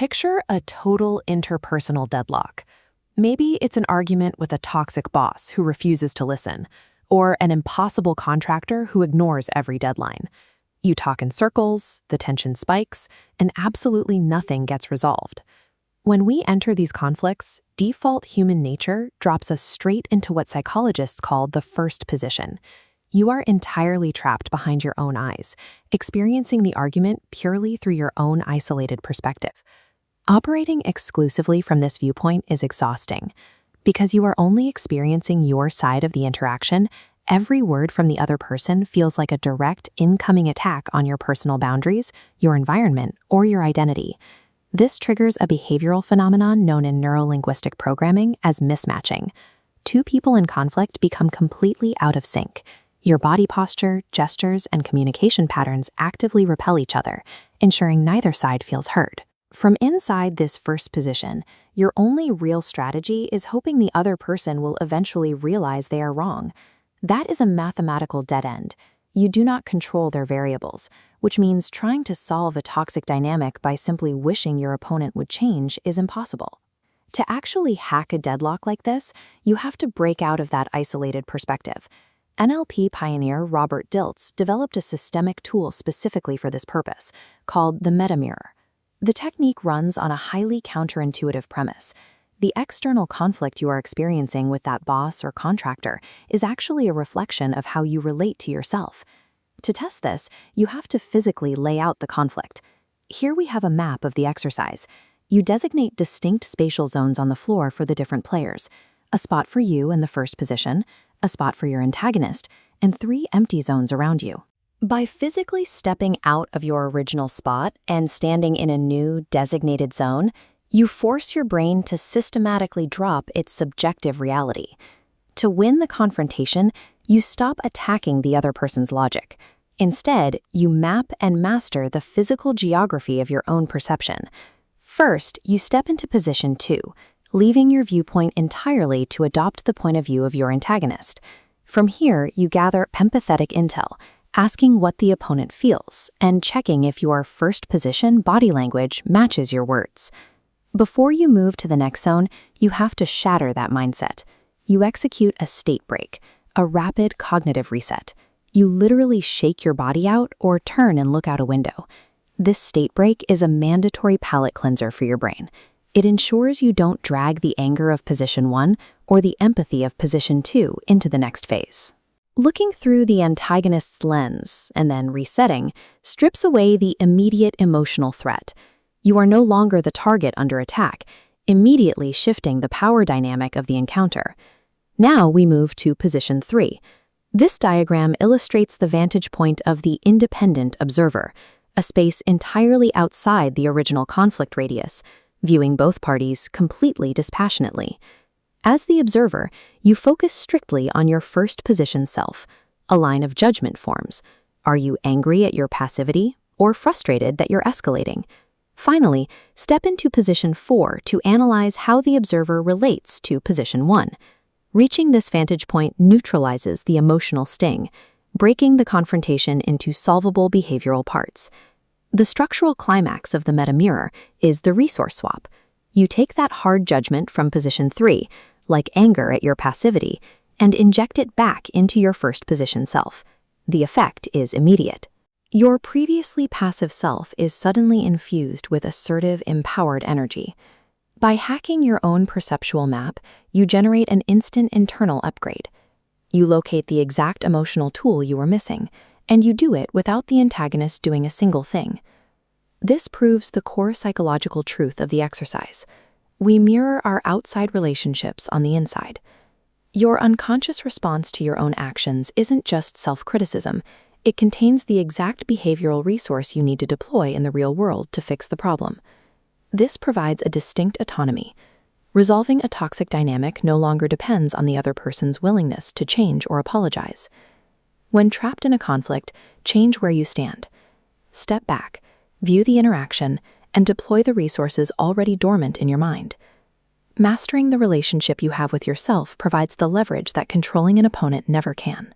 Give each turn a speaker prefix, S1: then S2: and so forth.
S1: Picture a total interpersonal deadlock. Maybe it's an argument with a toxic boss who refuses to listen, or an impossible contractor who ignores every deadline. You talk in circles, the tension spikes, and absolutely nothing gets resolved. When we enter these conflicts, default human nature drops us straight into what psychologists call the first position. You are entirely trapped behind your own eyes, experiencing the argument purely through your own isolated perspective. Operating exclusively from this viewpoint is exhausting. Because you are only experiencing your side of the interaction, every word from the other person feels like a direct incoming attack on your personal boundaries, your environment, or your identity. This triggers a behavioral phenomenon known in neuro-linguistic programming as mismatching. Two people in conflict become completely out of sync. Your body posture, gestures, and communication patterns actively repel each other, ensuring neither side feels heard. From inside this first position, your only real strategy is hoping the other person will eventually realize they are wrong. That is a mathematical dead end. You do not control their variables, which means trying to solve a toxic dynamic by simply wishing your opponent would change is impossible. To actually hack a deadlock like this, you have to break out of that isolated perspective. NLP pioneer Robert Dilts developed a systemic tool specifically for this purpose, called the Meta Mirror. The technique runs on a highly counterintuitive premise. The external conflict you are experiencing with that boss or contractor is actually a reflection of how you relate to yourself. To test this, you have to physically lay out the conflict. Here we have a map of the exercise. You designate distinct spatial zones on the floor for the different players: a spot for you in the first position, a spot for your antagonist, and 3 empty zones around you. By physically stepping out of your original spot and standing in a new, designated zone, you force your brain to systematically drop its subjective reality. To win the confrontation, you stop attacking the other person's logic. Instead, you map and master the physical geography of your own perception. First, you step into position 2, leaving your viewpoint entirely to adopt the point of view of your antagonist. From here, you gather empathetic intel, asking what the opponent feels, and checking if your first position body language matches your words. Before you move to the next zone, you have to shatter that mindset. You execute a state break, a rapid cognitive reset. You literally shake your body out or turn and look out a window. This state break is a mandatory palate cleanser for your brain. It ensures you don't drag the anger of position 1 or the empathy of position 2 into the next phase. Looking through the antagonist's lens and then resetting strips away the immediate emotional threat. You are no longer the target under attack, immediately shifting the power dynamic of the encounter. Now we move to position 3. This diagram illustrates the vantage point of the independent observer, a space entirely outside the original conflict radius, viewing both parties completely dispassionately. As the observer, you focus strictly on your first position self. A line of judgment forms. Are you angry at your passivity or frustrated that you're escalating? Finally, step into position 4 to analyze how the observer relates to position 1. Reaching this vantage point neutralizes the emotional sting, breaking the confrontation into solvable behavioral parts. The structural climax of the meta mirror is the resource swap. You take that hard judgment from position 3, like anger at your passivity, and inject it back into your first position self. The effect is immediate. Your previously passive self is suddenly infused with assertive, empowered energy. By hacking your own perceptual map, you generate an instant internal upgrade. You locate the exact emotional tool you were missing, and you do it without the antagonist doing a single thing. This proves the core psychological truth of the exercise. We mirror our outside relationships on the inside. Your unconscious response to your own actions isn't just self-criticism. It contains the exact behavioral resource you need to deploy in the real world to fix the problem. This provides a distinct autonomy. Resolving a toxic dynamic no longer depends on the other person's willingness to change or apologize. When trapped in a conflict, change where you stand. Step back, view the interaction, and deploy the resources already dormant in your mind. Mastering the relationship you have with yourself provides the leverage that controlling an opponent never can.